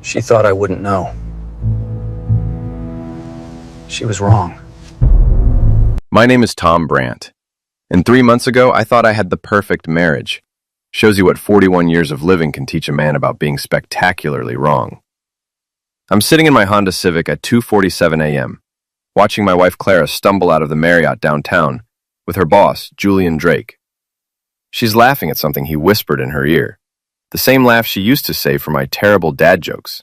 She thought I wouldn't know. She was wrong. My name is Tom Brandt, and 3 months ago I thought I had the perfect marriage. Shows you what 41 years of living can teach a man about being spectacularly wrong. I'm sitting in my Honda Civic at 2:47 a.m., watching my wife Clara stumble out of the Marriott downtown with her boss, Julian Drake. She's laughing at something he whispered in her ear, the same laugh she used to say for my terrible dad jokes.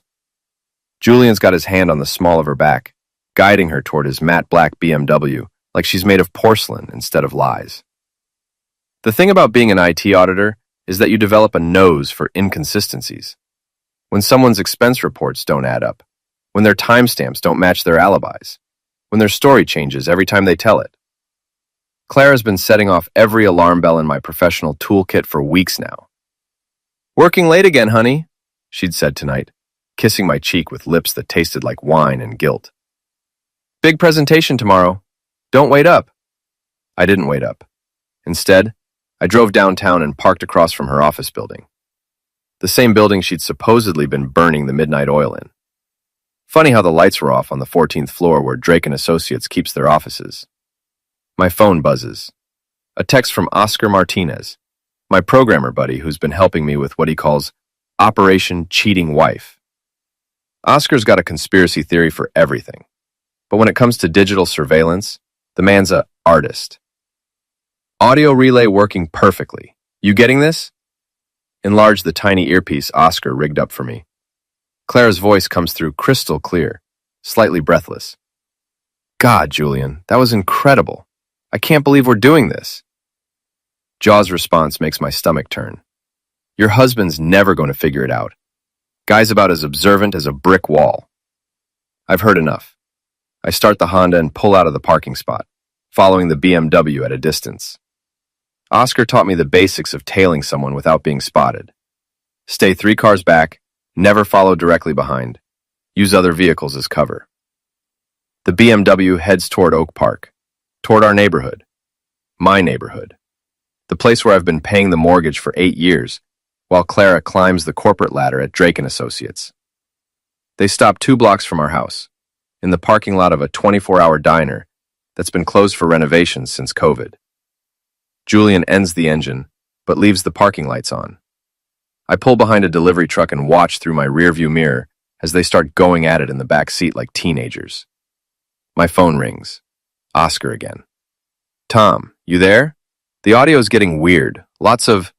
Julian's got his hand on the small of her back, guiding her toward his matte black BMW, like she's made of porcelain instead of lies. The thing about being an IT auditor is that you develop a nose for inconsistencies. When someone's expense reports don't add up, when their timestamps don't match their alibis, when their story changes every time they tell it. Clara's been setting off every alarm bell in my professional toolkit for weeks now. "Working late again, honey," she'd said tonight, kissing my cheek with lips that tasted like wine and guilt. "Big presentation tomorrow. Don't wait up." I didn't wait up. Instead, I drove downtown and parked across from her office building. The same building she'd supposedly been burning the midnight oil in. Funny how the lights were off on the 14th floor where Drake & Associates keeps their offices. My phone buzzes. A text from Oscar Martinez, my programmer buddy who's been helping me with what he calls Operation Cheating Wife. Oscar's got a conspiracy theory for everything, but when it comes to digital surveillance, the man's a artist. "Audio relay working perfectly. You getting this?" Enlarge the tiny earpiece Oscar rigged up for me. Clara's voice comes through crystal clear, slightly breathless. "God, Julian, that was incredible. I can't believe we're doing this." Jaw's response makes my stomach turn. Your husband's never going to figure it out. Guy's about as observant as a brick wall. I've heard enough. I start the Honda and pull out of the parking spot, following the BMW at a distance. Oscar taught me the basics of tailing someone without being spotted. Stay 3 cars back, never follow directly behind. Use other vehicles as cover. The BMW heads toward Oak Park, toward our neighborhood. My neighborhood. The place where I've been paying the mortgage for 8 years, while Clara climbs the corporate ladder at Drake & Associates. They stop 2 blocks from our house, in the parking lot of a 24-hour diner that's been closed for renovations since COVID. Julian ends the engine, but leaves the parking lights on. I pull behind a delivery truck and watch through my rearview mirror as they start going at it in the back seat like teenagers. My phone rings. Oscar again. "Tom, you there? The audio's getting weird. Lots of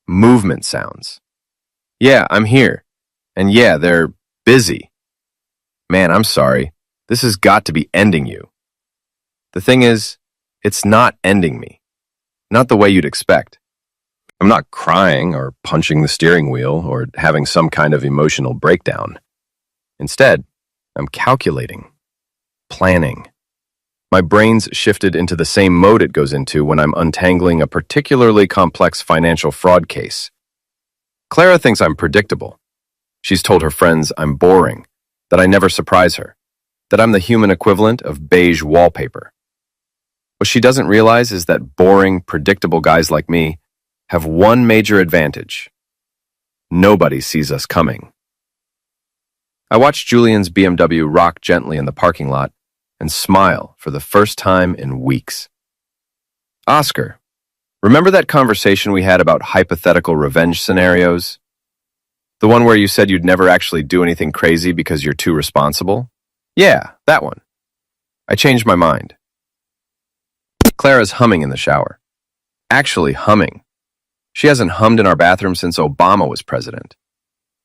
movement sounds." "Yeah, I'm here. And yeah, they're busy." "Man, I'm sorry. This has got to be ending you." The thing is, it's not ending me. Not the way you'd expect. I'm not crying or punching the steering wheel or having some kind of emotional breakdown. Instead, I'm calculating, planning. My brain's shifted into the same mode it goes into when I'm untangling a particularly complex financial fraud case. Clara thinks I'm predictable. She's told her friends I'm boring, that I never surprise her, that I'm the human equivalent of beige wallpaper. What she doesn't realize is that boring, predictable guys like me have one major advantage. Nobody sees us coming. I watch Julian's BMW rock gently in the parking lot and smile for the first time in weeks. "Oscar, remember that conversation we had about hypothetical revenge scenarios? The one where you said you'd never actually do anything crazy because you're too responsible?" "Yeah, that one." I changed my mind. Clara's humming in the shower. Actually humming. She hasn't hummed in our bathroom since Obama was president.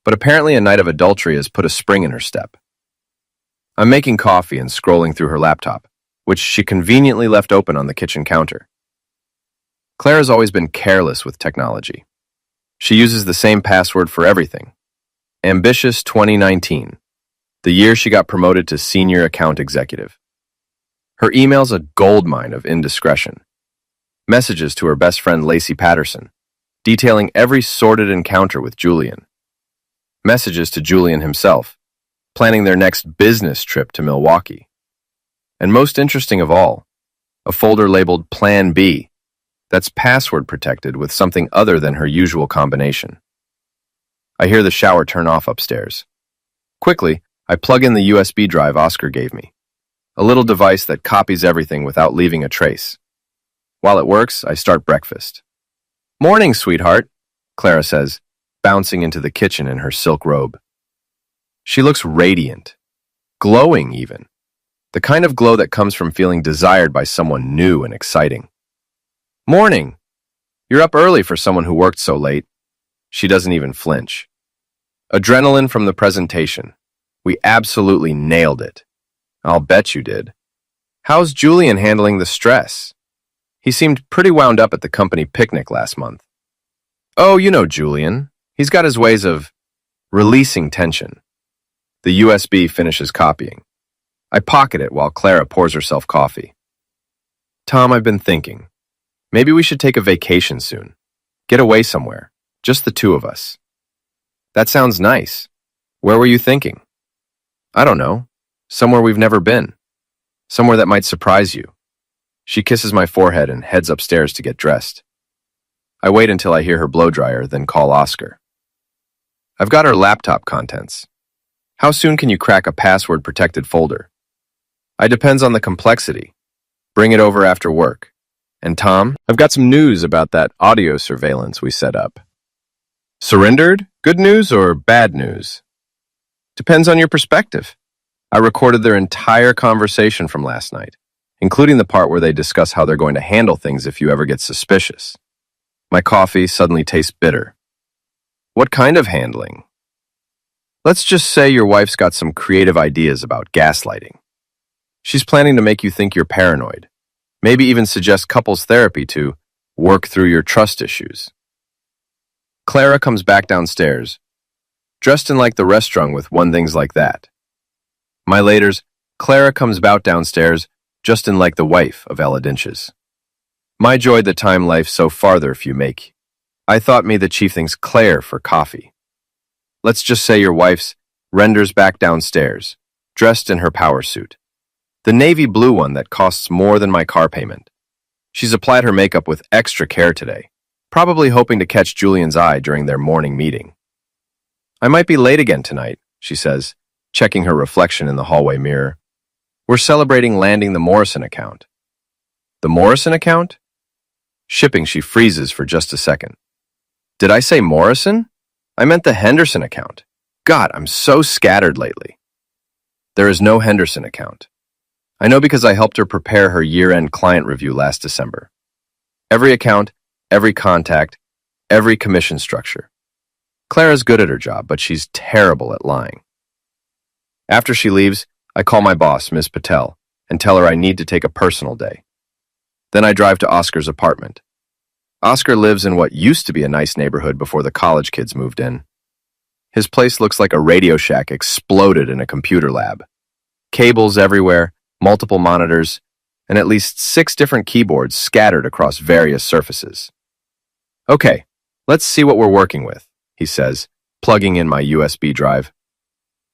But apparently a night of adultery has put a spring in her step. I'm making coffee and scrolling through her laptop, which she conveniently left open on the kitchen counter. Clara's always been careless with technology. She uses the same password for everything. Ambitious 2019, the year she got promoted to senior account executive. Her email's a goldmine of indiscretion. Messages to her best friend Lacey Patterson, detailing every sordid encounter with Julian. Messages to Julian himself, planning their next business trip to Milwaukee. And most interesting of all, a folder labeled Plan B that's password protected with something other than her usual combination. I hear the shower turn off upstairs. Quickly, I plug in the USB drive Oscar gave me, a little device that copies everything without leaving a trace. While it works, I start breakfast. "Morning, sweetheart," Clara says, bouncing into the kitchen in her silk robe. She looks radiant, glowing even, the kind of glow that comes from feeling desired by someone new and exciting. "Morning! You're up early for someone who worked so late." She doesn't even flinch. Adrenaline from the presentation. We absolutely nailed it. I'll bet you did. How's Julian handling the stress? He seemed pretty wound up at the company picnic last month. Oh, you know Julian. He's got his ways of releasing tension. The USB finishes copying. I pocket it while Clara pours herself coffee. "Tom, I've been thinking. Maybe we should take a vacation soon. Get away somewhere. Just the two of us." "That sounds nice. Where were you thinking?" "I don't know. Somewhere we've never been. Somewhere that might surprise you." She kisses my forehead and heads upstairs to get dressed. I wait until I hear her blow dryer, then call Oscar. "I've got her laptop contents. How soon can you crack a password-protected folder?" "I depends on the complexity. Bring it over after work. And Tom, I've got some news about that audio surveillance we set up." "Surrendered? Good news or bad news?" "Depends on your perspective. I recorded their entire conversation from last night, including the part where they discuss how they're going to handle things if you ever get suspicious." My coffee suddenly tastes bitter. "What kind of handling?" "Let's just say your wife's got some creative ideas about gaslighting. She's planning to make you think you're paranoid, maybe even suggest couples therapy to work through your trust issues." Clara comes back downstairs, dressed in like the restaurant with one things like that. My laters, Clara comes bout downstairs, just in like the wife of Ella Dinches. My joy the time life so farther if you make. I thought me the chief things Claire for coffee. Let's just say your wife's renders back downstairs, dressed in her power suit. The navy blue one that costs more than my car payment. She's applied her makeup with extra care today, probably hoping to catch Julian's eye during their morning meeting. "I might be late again tonight," she says, checking her reflection in the hallway mirror. "We're celebrating landing the Morrison account." "The Morrison account?" Shipping, she freezes for just a second. "Did I say Morrison? I meant the Henderson account. God, I'm so scattered lately." There is no Henderson account. I know because I helped her prepare her year-end client review last December. Every account, every contact, every commission structure. Clara's good at her job, but she's terrible at lying. After she leaves, I call my boss, Ms. Patel, and tell her I need to take a personal day. Then I drive to Oscar's apartment. Oscar lives in what used to be a nice neighborhood before the college kids moved in. His place looks like a Radio Shack exploded in a computer lab. Cables everywhere, multiple monitors, and at least 6 different keyboards scattered across various surfaces. "Okay, let's see what we're working with," he says, plugging in my USB drive.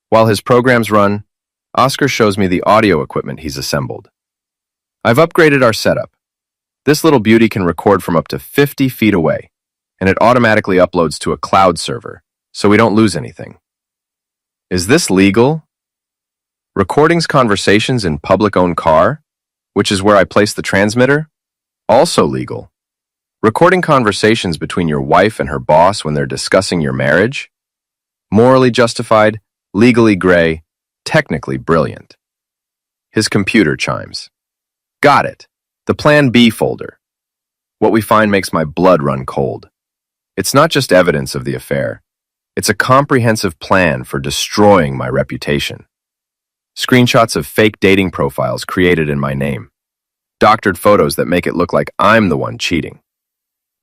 While his programs run, Oscar shows me the audio equipment he's assembled. I've upgraded our setup. This little beauty can record from up to 50 feet away, and it automatically uploads to a cloud server, so we don't lose anything. Is this legal? Recordings conversations in public-owned car, which is where I place the transmitter? Also legal. Recording conversations between your wife and her boss when they're discussing your marriage? Morally justified, legally gray, technically brilliant. His computer chimes. Got it. The Plan B folder. What we find makes my blood run cold. It's not just evidence of the affair. It's a comprehensive plan for destroying my reputation. Screenshots of fake dating profiles created in my name. Doctored photos that make it look like I'm the one cheating.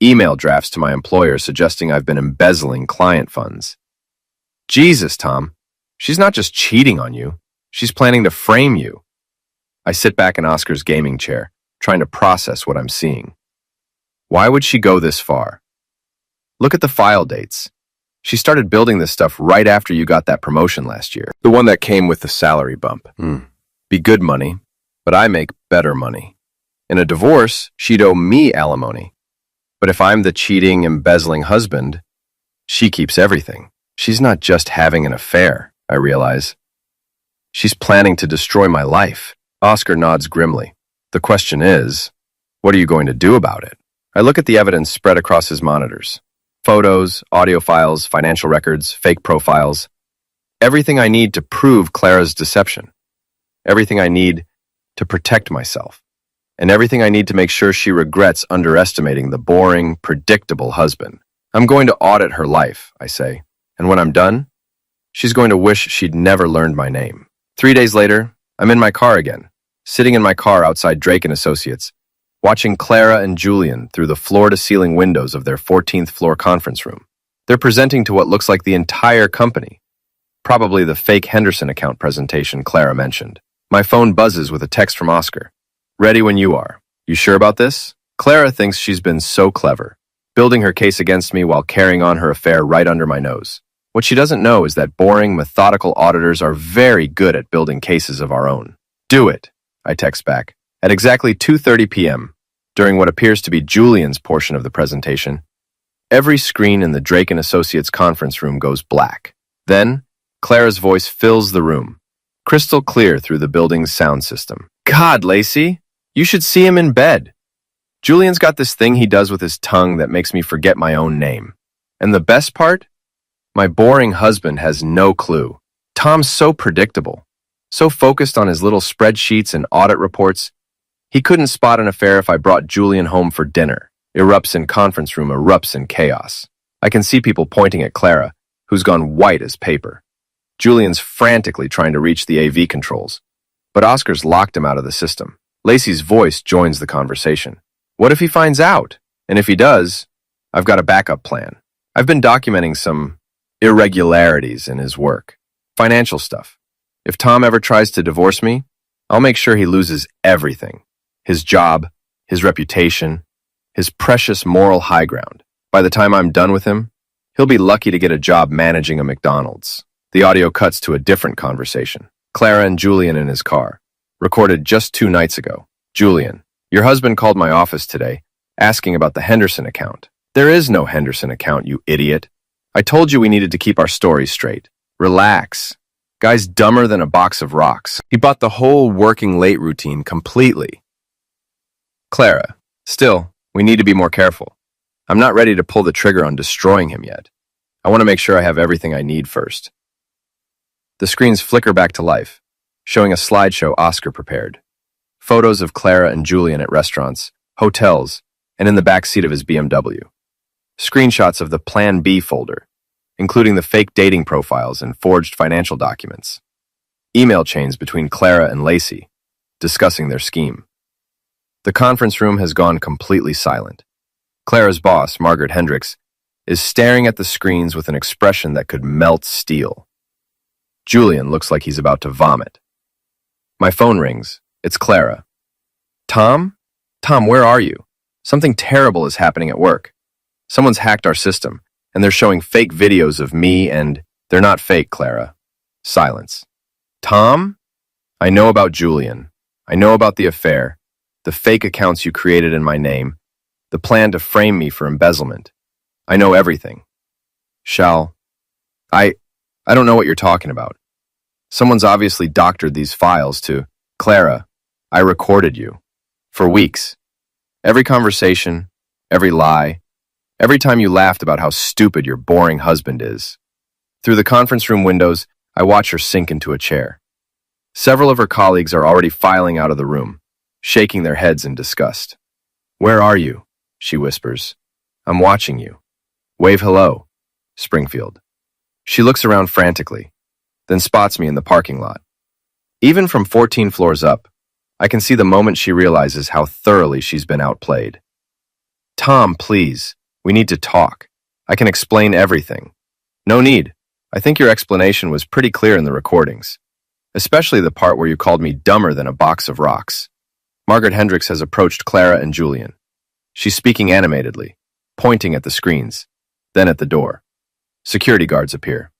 Email drafts to my employer suggesting I've been embezzling client funds. Jesus, Tom. She's not just cheating on you. She's planning to frame you. I sit back in Oscar's gaming chair, trying to process what I'm seeing. Why would she go this far? Look at the file dates. She started building this stuff right after you got that promotion last year. The one that came with the salary bump. Be good money, but I make better money. In a divorce, she'd owe me alimony. But if I'm the cheating, embezzling husband, she keeps everything. She's not just having an affair. I realize. She's planning to destroy my life. Oscar nods grimly. The question is, what are you going to do about it? I look at the evidence spread across his monitors. Photos, audio files, financial records, fake profiles. Everything I need to prove Clara's deception. Everything I need to protect myself. And everything I need to make sure she regrets underestimating the boring, predictable husband. I'm going to audit her life, I say. And when I'm done, she's going to wish she'd never learned my name. 3 days later, I'm in my car again, sitting in my car outside Drake & Associates, watching Clara and Julian through the floor-to-ceiling windows of their 14th floor conference room. They're presenting to what looks like the entire company, probably the fake Henderson account presentation Clara mentioned. My phone buzzes with a text from Oscar. Ready when you are. You sure about this? Clara thinks she's been so clever, building her case against me while carrying on her affair right under my nose. What she doesn't know is that boring, methodical auditors are very good at building cases of our own. Do it, I text back. At exactly 2:30 p.m., during what appears to be Julian's portion of the presentation, every screen in the Drake & Associates conference room goes black. Then, Clara's voice fills the room, crystal clear through the building's sound system. God, Lacey, you should see him in bed. Julian's got this thing he does with his tongue that makes me forget my own name. And the best part? My boring husband has no clue. Tom's so predictable, so focused on his little spreadsheets and audit reports. He couldn't spot an affair if I brought Julian home for dinner. Erupts in conference room, erupts in chaos. I can see people pointing at Clara, who's gone white as paper. Julian's frantically trying to reach the AV controls, but Oscar's locked him out of the system. Lacey's voice joins the conversation. What if he finds out? And if he does, I've got a backup plan. I've been documenting some irregularities in his work. Financial stuff. If Tom ever tries to divorce me, I'll make sure he loses everything. His job, his reputation, his precious moral high ground. By the time I'm done with him, he'll be lucky to get a job managing a McDonald's. The audio cuts to a different conversation. Clara and Julian in his car. Recorded just 2 nights ago. Julian, your husband called my office today, asking about the Henderson account. There is no Henderson account, you idiot. I told you we needed to keep our stories straight. Relax. Guy's dumber than a box of rocks. He bought the whole working late routine completely. Clara, still, we need to be more careful. I'm not ready to pull the trigger on destroying him yet. I want to make sure I have everything I need first. The screens flicker back to life, showing a slideshow Oscar prepared. Photos of Clara and Julian at restaurants, hotels, and in the back seat of his BMW. Screenshots of the Plan B folder, including the fake dating profiles and forged financial documents. Email chains between Clara and Lacey, discussing their scheme. The conference room has gone completely silent. Clara's boss, Margaret Hendricks, is staring at the screens with an expression that could melt steel. Julian looks like he's about to vomit. My phone rings. It's Clara. Tom? Tom, where are you? Something terrible is happening at work. Someone's hacked our system, and they're showing fake videos of me and... They're not fake, Clara. Silence. Tom? I know about Julian. I know about the affair, the fake accounts you created in my name, the plan to frame me for embezzlement. I know everything. I don't know what you're talking about. Someone's obviously doctored these files to... Clara, I recorded you. For weeks. Every conversation, every lie, every time you laughed about how stupid your boring husband is. Through the conference room windows, I watch her sink into a chair. Several of her colleagues are already filing out of the room, shaking their heads in disgust. Where are you? She whispers. I'm watching you. Wave hello. Springfield. She looks around frantically, then spots me in the parking lot. Even from 14 floors up, I can see the moment she realizes how thoroughly she's been outplayed. Tom, please. We need to talk. I can explain everything. No need. I think your explanation was pretty clear in the recordings, especially the part where you called me dumber than a box of rocks. Margaret Hendricks has approached Clara and Julian. She's speaking animatedly, pointing at the screens, then at the door. Security guards appear.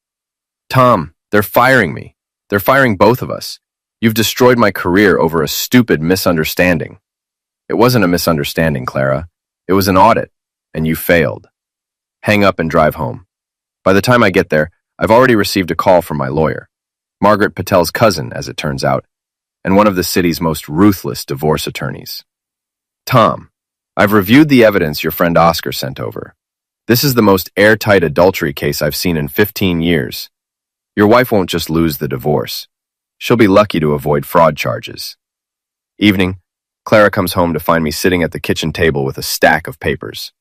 Tom, they're firing me. They're firing both of us. You've destroyed my career over a stupid misunderstanding. It wasn't a misunderstanding, Clara. It was an audit, and you failed. Hang up and drive home. By the time I get there, I've already received a call from my lawyer. Margaret Patel's cousin, as it turns out, and one of the city's most ruthless divorce attorneys. Tom, I've reviewed the evidence your friend Oscar sent over. This is the most airtight adultery case I've seen in 15 years. Your wife won't just lose the divorce. She'll be lucky to avoid fraud charges. Evening, Clara comes home to find me sitting at the kitchen table with a stack of papers.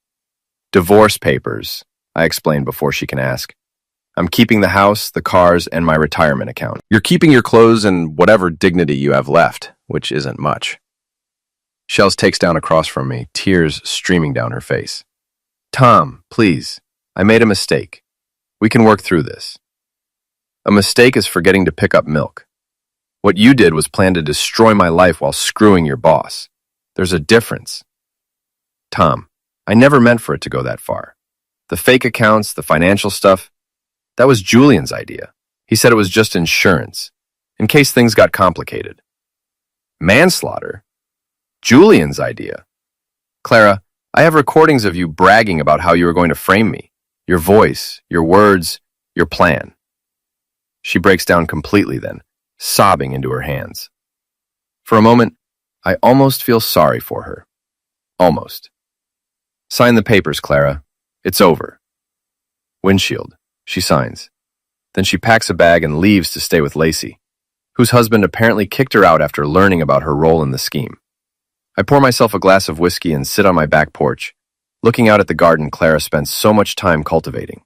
Divorce papers, I explained before she can ask. I'm keeping the house, the cars, and my retirement account. You're keeping your clothes and whatever dignity you have left, which isn't much. Shells takes down across from me, tears streaming down her face. Tom, please, I made a mistake. We can work through this. A mistake is forgetting to pick up milk. What you did was plan to destroy my life while screwing your boss. There's a difference. Tom, I never meant for it to go that far. The fake accounts, the financial stuff, that was Julian's idea. He said it was just insurance, in case things got complicated. Manslaughter? Julian's idea. Clara, I have recordings of you bragging about how you were going to frame me. Your voice, your words, your plan. She breaks down completely then, sobbing into her hands. For a moment, I almost feel sorry for her. Almost. Sign the papers, Clara. It's over. Windshield. She signs. Then she packs a bag and leaves to stay with Lacey, whose husband apparently kicked her out after learning about her role in the scheme. I pour myself a glass of whiskey and sit on my back porch, looking out at the garden Clara spent so much time cultivating.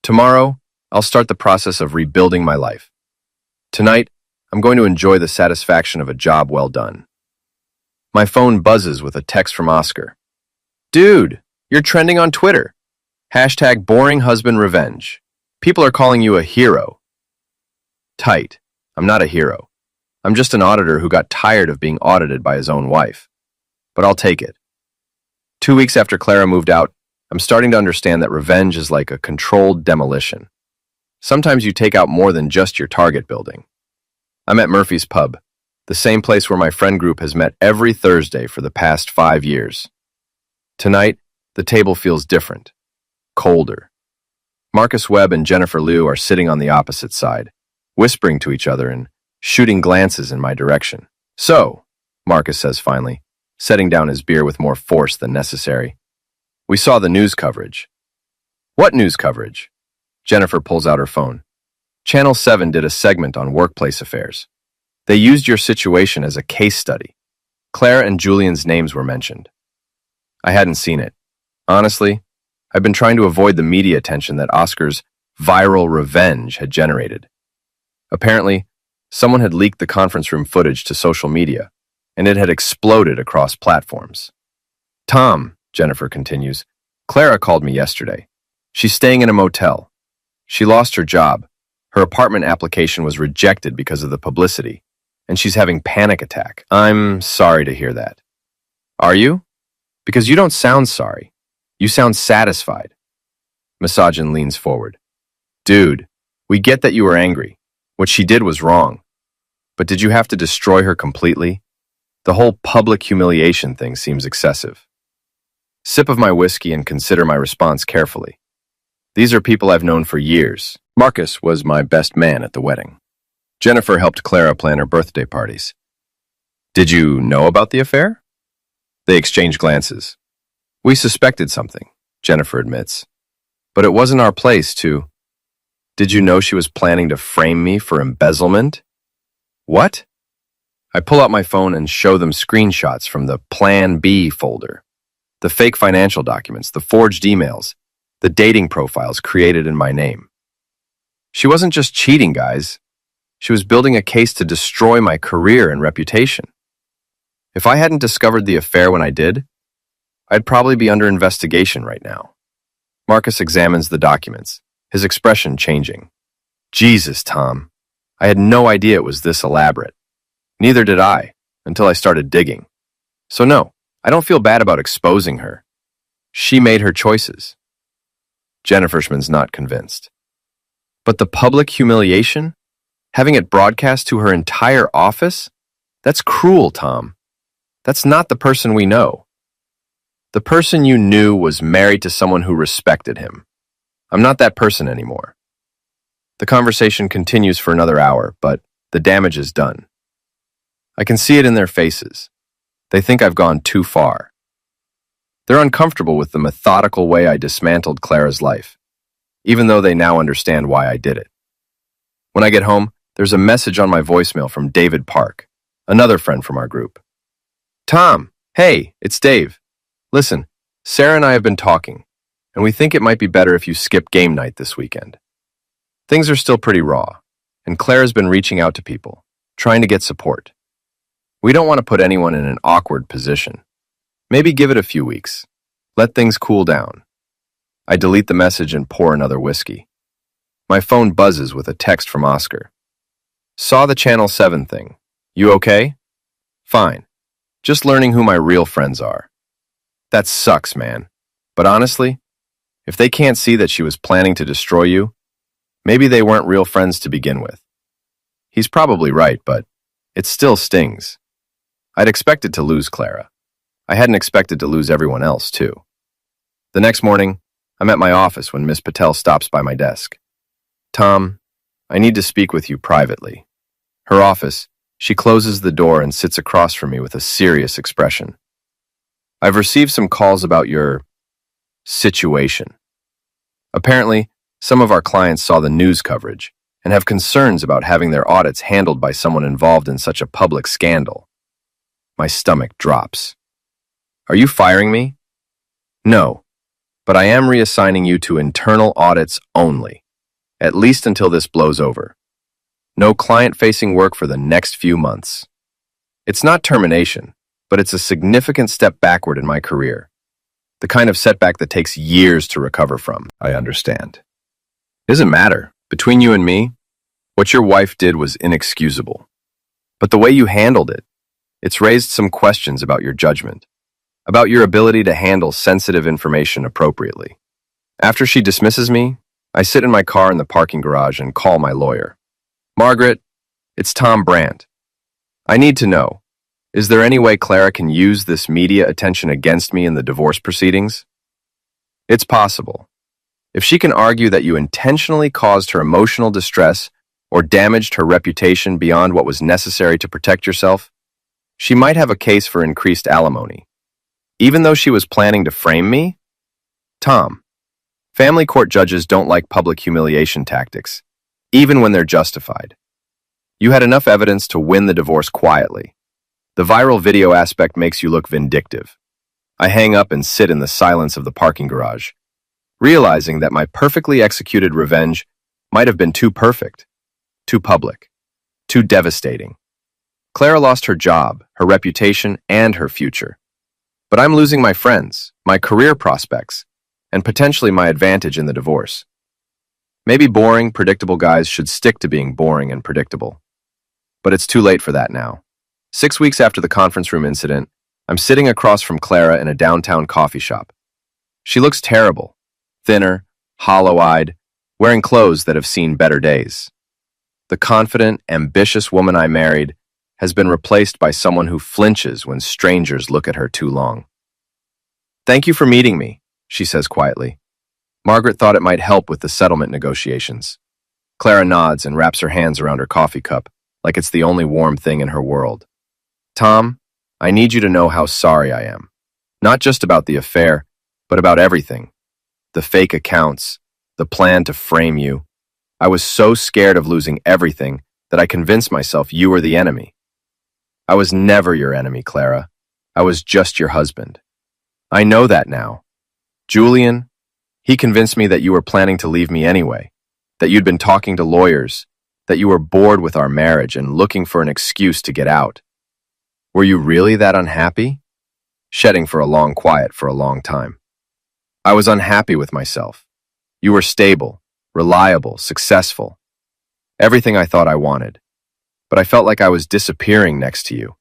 Tomorrow, I'll start the process of rebuilding my life. Tonight, I'm going to enjoy the satisfaction of a job well done. My phone buzzes with a text from Oscar. Dude, you're trending on Twitter. Hashtag boring husband revenge. People are calling you a hero. Tight. I'm not a hero. I'm just an auditor who got tired of being audited by his own wife. But I'll take it. 2 weeks after Clara moved out, I'm starting to understand that revenge is like a controlled demolition. Sometimes you take out more than just your target building. I'm at Murphy's Pub, the same place where my friend group has met every Thursday for the past 5 years. Tonight, the table feels different. Colder. Marcus Webb and Jennifer Liu are sitting on the opposite side, whispering to each other and shooting glances in my direction. So, Marcus says finally, setting down his beer with more force than necessary. We saw the news coverage. What news coverage? Jennifer pulls out her phone. Channel 7 did a segment on workplace affairs. They used your situation as a case study. Claire and Julian's names were mentioned. I hadn't seen it. Honestly, I've been trying to avoid the media attention that Oscar's viral revenge had generated. Apparently, someone had leaked the conference room footage to social media, and it had exploded across platforms. Tom, Jennifer continues, Clara called me yesterday. She's staying in a motel. She lost her job. Her apartment application was rejected because of the publicity, and she's having panic attack. I'm sorry to hear that. Are you? Because you don't sound sorry. You sound satisfied. Misogyn leans forward. Dude, we get that you were angry. What she did was wrong. But did you have to destroy her completely? The whole public humiliation thing seems excessive. Sip of my whiskey and consider my response carefully. These are people I've known for years. Marcus was my best man at the wedding. Jennifer helped Clara plan her birthday parties. Did you know about the affair? They exchanged glances. We suspected something, Jennifer admits. But it wasn't our place to... Did you know she was planning to frame me for embezzlement? What? I pull out my phone and show them screenshots from the Plan B folder. The fake financial documents, the forged emails, the dating profiles created in my name. She wasn't just cheating, guys. She was building a case to destroy my career and reputation. If I hadn't discovered the affair when I did, I'd probably be under investigation right now. Marcus examines the documents, his expression changing. Jesus, Tom. I had no idea it was this elaborate. Neither did I, until I started digging. So no, I don't feel bad about exposing her. She made her choices. Jennifer's not convinced. But the public humiliation? Having it broadcast to her entire office? That's cruel, Tom. That's not the person we know. The person you knew was married to someone who respected him. I'm not that person anymore. The conversation continues for another hour, but the damage is done. I can see it in their faces. They think I've gone too far. They're uncomfortable with the methodical way I dismantled Clara's life, even though they now understand why I did it. When I get home, there's a message on my voicemail from David Park, another friend from our group. Tom, hey, it's Dave. Listen, Sarah and I have been talking, and we think it might be better if you skip game night this weekend. Things are still pretty raw, and Clara's been reaching out to people, trying to get support. We don't want to put anyone in an awkward position. Maybe give it a few weeks. Let things cool down. I delete the message and pour another whiskey. My phone buzzes with a text from Oscar. Saw the Channel 7 thing. You okay? Fine. Just learning who my real friends are. That sucks, man. But honestly, if they can't see that she was planning to destroy you, maybe they weren't real friends to begin with. He's probably right, but it still stings. I'd expected to lose Clara. I hadn't expected to lose everyone else, too. The next morning, I'm at my office when Miss Patel stops by my desk. Tom, I need to speak with you privately. Her office, she closes the door and sits across from me with a serious expression. I've received some calls about your situation. Apparently, some of our clients saw the news coverage and have concerns about having their audits handled by someone involved in such a public scandal. My stomach drops. Are you firing me? No, but I am reassigning you to internal audits only, at least until this blows over. No client-facing work for the next few months. It's not termination, but it's a significant step backward in my career. The kind of setback that takes years to recover from, I understand. It doesn't matter. Between you and me, what your wife did was inexcusable. But the way you handled it, it's raised some questions about your judgment, about your ability to handle sensitive information appropriately. After she dismisses me, I sit in my car in the parking garage and call my lawyer. Margaret, it's Tom Brandt. I need to know, is there any way Clara can use this media attention against me in the divorce proceedings? It's possible. If she can argue that you intentionally caused her emotional distress or damaged her reputation beyond what was necessary to protect yourself, she might have a case for increased alimony. Even though she was planning to frame me? Tom, family court judges don't like public humiliation tactics, even when they're justified. You had enough evidence to win the divorce quietly. The viral video aspect makes you look vindictive. I hang up and sit in the silence of the parking garage, realizing that my perfectly executed revenge might have been too perfect, too public, too devastating. Clara lost her job, her reputation, and her future. But I'm losing my friends, my career prospects, and potentially my advantage in the divorce. Maybe boring, predictable guys should stick to being boring and predictable. But it's too late for that now. 6 weeks after the conference room incident, I'm sitting across from Clara in a downtown coffee shop. She looks terrible, thinner, hollow-eyed, wearing clothes that have seen better days. The confident, ambitious woman I married has been replaced by someone who flinches when strangers look at her too long. Thank you for meeting me, she says quietly. Margaret thought it might help with the settlement negotiations. Clara nods and wraps her hands around her coffee cup, like it's the only warm thing in her world. Tom, I need you to know how sorry I am. Not just about the affair, but about everything. The fake accounts, the plan to frame you. I was so scared of losing everything that I convinced myself you were the enemy. I was never your enemy, Clara. I was just your husband. I know that now. Julian, he convinced me that you were planning to leave me anyway, that you'd been talking to lawyers, that you were bored with our marriage and looking for an excuse to get out. Were you really that unhappy? Shedding for a long quiet for a long time. I was unhappy with myself. You were stable, reliable, successful. Everything I thought I wanted. But I felt like I was disappearing next to you.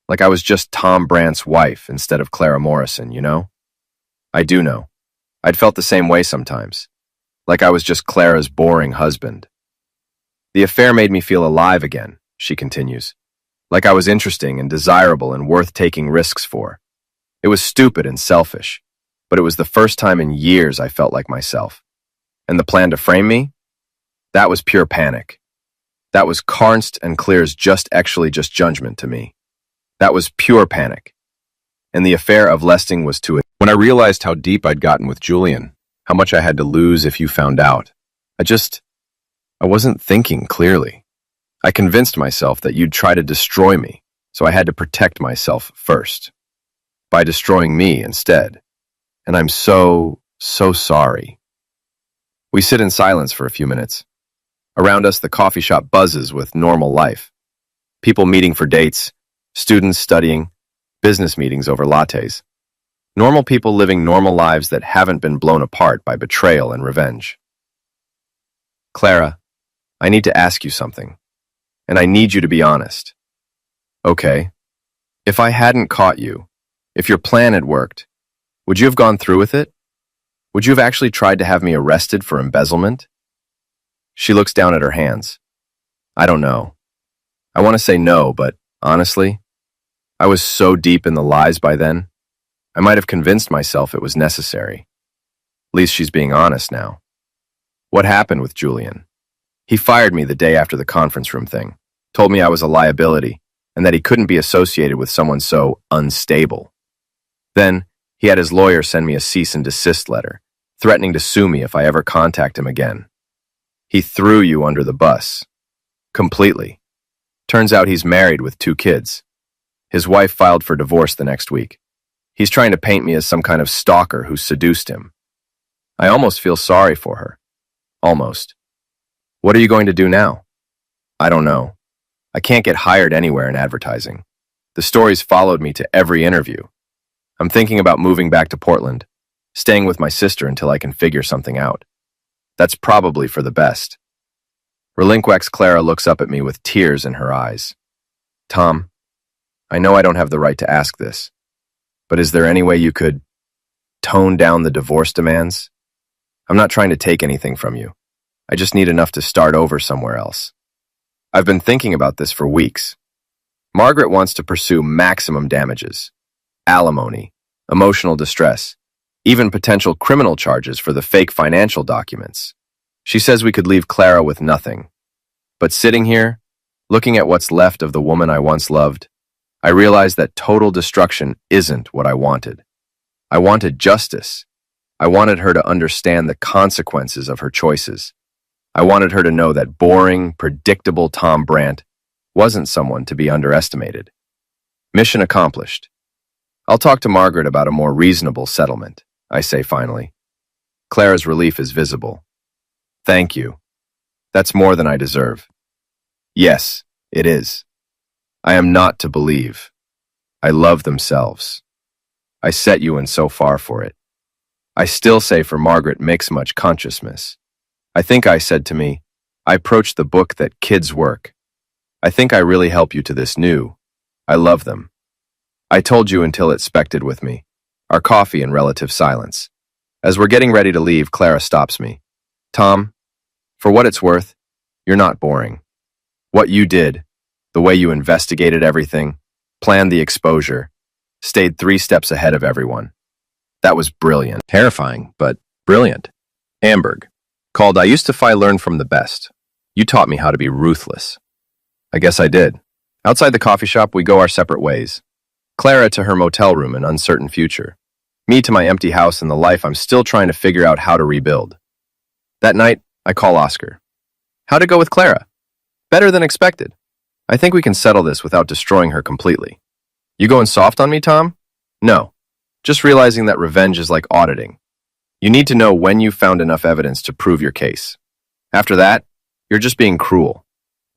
Like I was just Tom Brandt's wife instead of Clara Morrison, you know? I do know. I'd felt the same way sometimes. Like I was just Clara's boring husband. The affair made me feel alive again, she continues. Like I was interesting and desirable and worth taking risks for. It was stupid and selfish, but it was the first time in years I felt like myself. And the plan to frame me? That was pure panic. That was Karnst and Clear's just judgment to me. That was pure panic. And the affair of Lesting was to it. When I realized how deep I'd gotten with Julian, how much I had to lose if you found out, I wasn't thinking clearly. I convinced myself that you'd try to destroy me, so I had to protect myself first. By destroying me instead. And I'm so sorry. We sit in silence for a few minutes. Around us, the coffee shop buzzes with normal life. People meeting for dates, students studying, business meetings over lattes. Normal people living normal lives that haven't been blown apart by betrayal and revenge. Clara, I need to ask you something, and I need you to be honest. Okay. If I hadn't caught you, if your plan had worked, would you have gone through with it? Would you have actually tried to have me arrested for embezzlement? She looks down at her hands. I don't know. I want to say no, but honestly, I was so deep in the lies by then, I might have convinced myself it was necessary. At least she's being honest now. What happened with Julian? He fired me the day after the conference room thing, told me I was a liability, and that he couldn't be associated with someone so unstable. Then, he had his lawyer send me a cease and desist letter, threatening to sue me if I ever contact him again. He threw you under the bus. Completely. Turns out he's married with 2 kids. His wife filed for divorce the next week. He's trying to paint me as some kind of stalker who seduced him. I almost feel sorry for her. Almost. What are you going to do now? I don't know. I can't get hired anywhere in advertising. The stories followed me to every interview. I'm thinking about moving back to Portland, staying with my sister until I can figure something out. That's probably for the best. Relinquex Clara looks up at me with tears in her eyes. Tom, I know I don't have the right to ask this, but is there any way you could tone down the divorce demands? I'm not trying to take anything from you. I just need enough to start over somewhere else. I've been thinking about this for weeks. Margaret wants to pursue maximum damages, alimony, emotional distress, even potential criminal charges for the fake financial documents. She says we could leave Clara with nothing. But sitting here, looking at what's left of the woman I once loved, I realized that total destruction isn't what I wanted. I wanted justice. I wanted her to understand the consequences of her choices. I wanted her to know that boring, predictable Tom Brandt wasn't someone to be underestimated. Mission accomplished. I'll talk to Margaret about a more reasonable settlement, I say finally. Clara's relief is visible. Thank you. That's more than I deserve. Yes, it is. I am not to believe. I love themselves. I set you in so far for it. I still say for Margaret makes much consciousness. I think I said to me, I approach the book that kids work. I think I really help you to this new. I love them. I told you until it spected with me. Our coffee in relative silence. As we're getting ready to leave, Clara stops me. Tom, for what it's worth, you're not boring. What you did, the way you investigated everything, planned the exposure, stayed 3 steps ahead of everyone. That was brilliant. Terrifying, but brilliant. Amberg, called I Used to Learn from the Best. You taught me how to be ruthless. I guess I did. Outside the coffee shop, we go our separate ways. Clara to her motel room and uncertain future. Me to my empty house and the life I'm still trying to figure out how to rebuild. That night, I call Oscar. How'd it go with Clara? Better than expected. I think we can settle this without destroying her completely. You going soft on me, Tom? No. Just realizing that revenge is like auditing. You need to know when you've found enough evidence to prove your case. After that, you're just being cruel.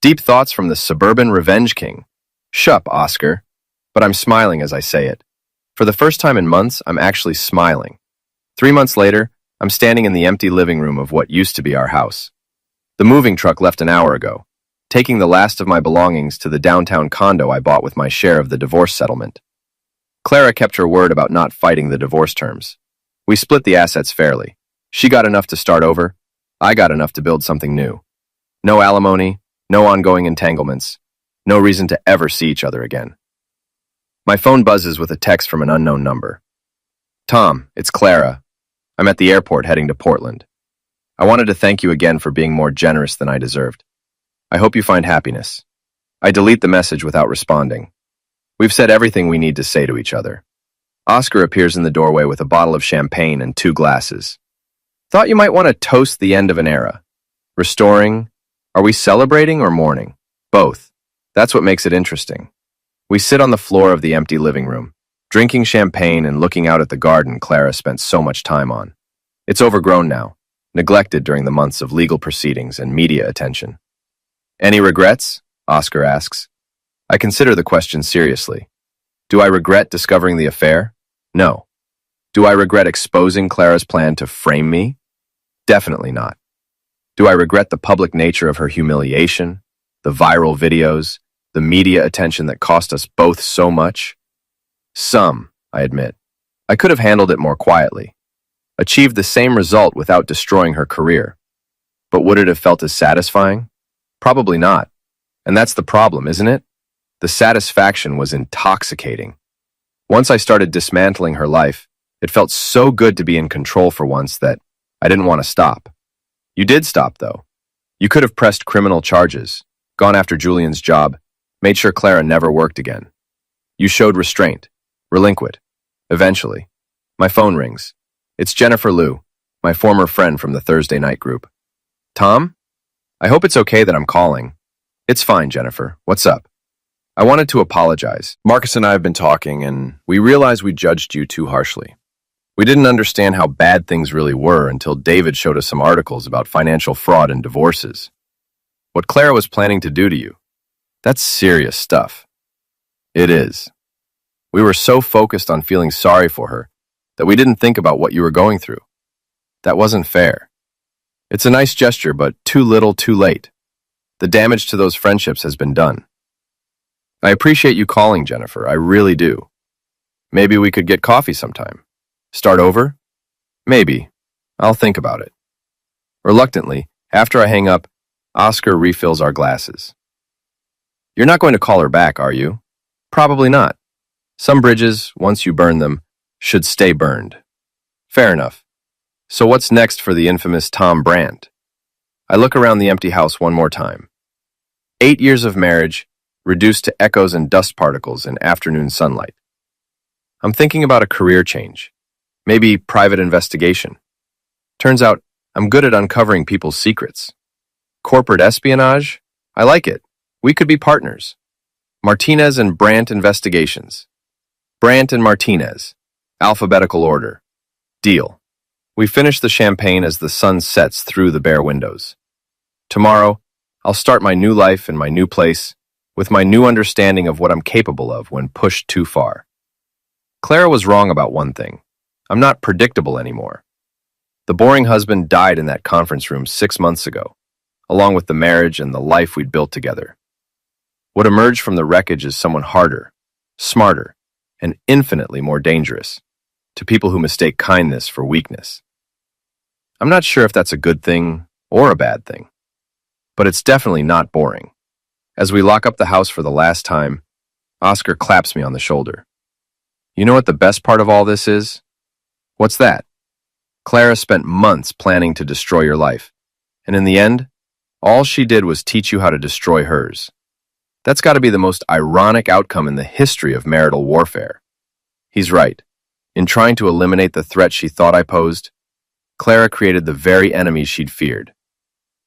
Deep thoughts from the suburban revenge king. Shup, Oscar. But I'm smiling as I say it. For the first time in months, I'm actually smiling. 3 months later, I'm standing in the empty living room of what used to be our house. The moving truck left an hour ago, taking the last of my belongings to the downtown condo I bought with my share of the divorce settlement. Clara kept her word about not fighting the divorce terms. We split the assets fairly. She got enough to start over. I got enough to build something new. No alimony, no ongoing entanglements, no reason to ever see each other again. My phone buzzes with a text from an unknown number. Tom, it's Clara. I'm at the airport heading to Portland. I wanted to thank you again for being more generous than I deserved. I hope you find happiness. I delete the message without responding. We've said everything we need to say to each other. Oscar appears in the doorway with a bottle of champagne and 2 glasses. Thought you might want to toast the end of an era. Restoring? Are we celebrating or mourning? Both. That's what makes it interesting. We sit on the floor of the empty living room, drinking champagne and looking out at the garden Clara spent so much time on. It's overgrown now, neglected during the months of legal proceedings and media attention. Any regrets? Oscar asks. I consider the question seriously. Do I regret discovering the affair? No. Do I regret exposing Clara's plan to frame me? Definitely not. Do I regret the public nature of her humiliation, the viral videos, the media attention that cost us both so much? Some, I admit. I could have handled it more quietly, achieved the same result without destroying her career. But would it have felt as satisfying? Probably not. And that's the problem, isn't it? The satisfaction was intoxicating. Once I started dismantling her life, it felt so good to be in control for once that I didn't want to stop. You did stop, though. You could have pressed criminal charges, gone after Julian's job, made sure Clara never worked again. You showed restraint, relinquent. Eventually. My phone rings. It's Jennifer Liu, my former friend from the Thursday night group. Tom? I hope it's okay that I'm calling. It's fine, Jennifer. What's up? I wanted to apologize. Marcus and I have been talking, and we realized we judged you too harshly. We didn't understand how bad things really were until David showed us some articles about financial fraud and divorces. What Clara was planning to do to you. That's serious stuff. It is. We were so focused on feeling sorry for her that we didn't think about what you were going through. That wasn't fair. It's a nice gesture, but too little, too late. The damage to those friendships has been done. I appreciate you calling, Jennifer. I really do. Maybe we could get coffee sometime. Start over? Maybe. I'll think about it. Reluctantly, after I hang up, Oscar refills our glasses. You're not going to call her back, are you? Probably not. Some bridges, once you burn them, should stay burned. Fair enough. So what's next for the infamous Tom Brandt? I look around the empty house one more time. 8 years of marriage, reduced to echoes and dust particles in afternoon sunlight. I'm thinking about a career change. Maybe private investigation. Turns out I'm good at uncovering people's secrets. Corporate espionage? I like it. We could be partners. Martinez and Brandt Investigations. Brandt and Martinez. Alphabetical order. Deal. We finish the champagne as the sun sets through the bare windows. Tomorrow, I'll start my new life in my new place with my new understanding of what I'm capable of when pushed too far. Clara was wrong about one thing. I'm not predictable anymore. The boring husband died in that conference room 6 months ago, along with the marriage and the life we'd built together. What emerged from the wreckage is someone harder, smarter, and infinitely more dangerous to people who mistake kindness for weakness. I'm not sure if that's a good thing or a bad thing, but it's definitely not boring. As we lock up the house for the last time, Oscar claps me on the shoulder. You know what the best part of all this is? What's that? Clara spent months planning to destroy your life, and in the end, all she did was teach you how to destroy hers. That's got to be the most ironic outcome in the history of marital warfare. He's right. In trying to eliminate the threat she thought I posed, Clara created the very enemy she'd feared.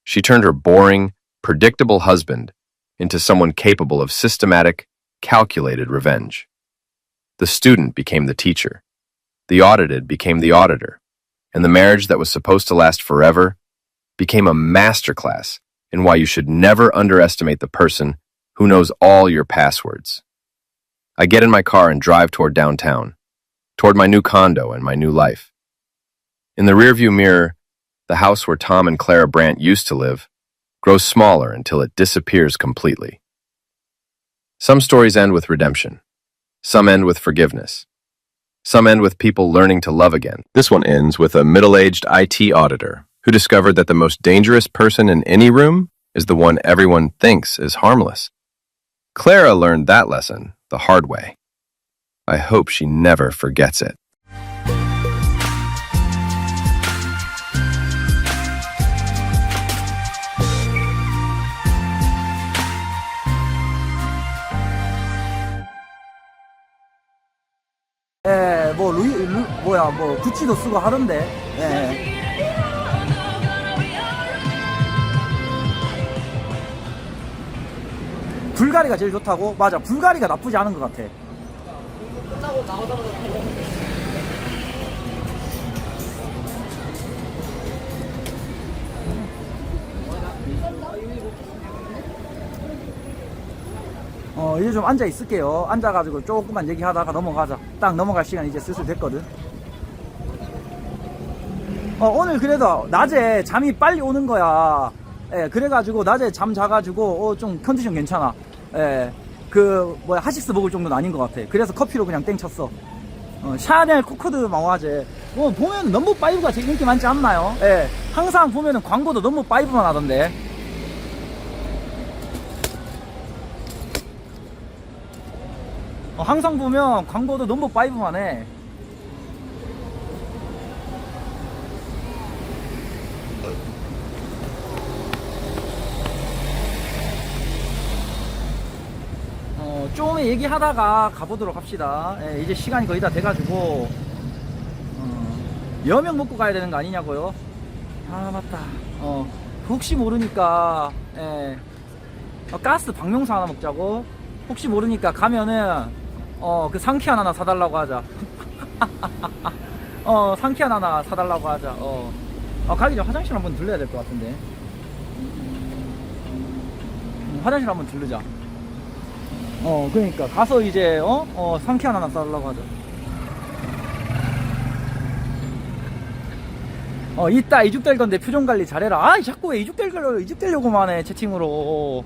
She turned her boring, predictable husband into someone capable of systematic, calculated revenge. The student became the teacher. The audited became the auditor. And the marriage that was supposed to last forever became a masterclass in why you should never underestimate the person who knows all your passwords. I get in my car and drive toward downtown, toward my new condo and my new life. In the rearview mirror, the house where Tom and Clara Brandt used to live grows smaller until it disappears completely. Some stories end with redemption. Some end with forgiveness. Some end with people learning to love again. This one ends with a middle-aged IT auditor who discovered that the most dangerous person in any room is the one everyone thinks is harmless. Clara learned that lesson the hard way. I hope she never forgets it. 뭐 뭐 구찌도 쓰고 하던데. 예. 불가리가 제일 좋다고? 맞아, 불가리가 나쁘지 않은 것 같아. 이제 좀 앉아 있을게요. 앉아가지고 조금만 얘기하다가 넘어가자. 딱 넘어갈 시간 이제 슬슬 됐거든. 오늘 그래도 낮에 잠이 빨리 오는 거야. 예, 그래가지고 낮에 잠 자가지고 좀 컨디션 괜찮아. 예, 하식스 먹을 정도는 아닌 것 같아. 그래서 커피로 그냥 땡 쳤어. 샤넬 코코드 마화제. 보면 넘버 5가 제일 인기 많지 않나요? 예, 항상 보면은 광고도 넘버 5만 하던데. 항상 보면 광고도 넘버 5만 해. 좀 얘기하다가 가보도록 합시다. 예, 이제 시간이 거의 다 돼가지고 여명 먹고 가야 되는 거 아니냐고요? 아 맞다. 혹시 모르니까 예, 가스 박명수 하나 먹자고. 혹시 모르니까 가면은 그 상쾌한 하나 사달라고 하자. 상쾌한 하나 사달라고 하자. 가기 전에 화장실 한번 들려야 될 것 같은데. 화장실 한번 들르자. 그러니까 가서 이제 상쾌한 하나 사달라고 하자. 이따 이죽될 건데 표정 관리 잘해라. 자꾸 왜 이죽되려고만 해 채팅으로.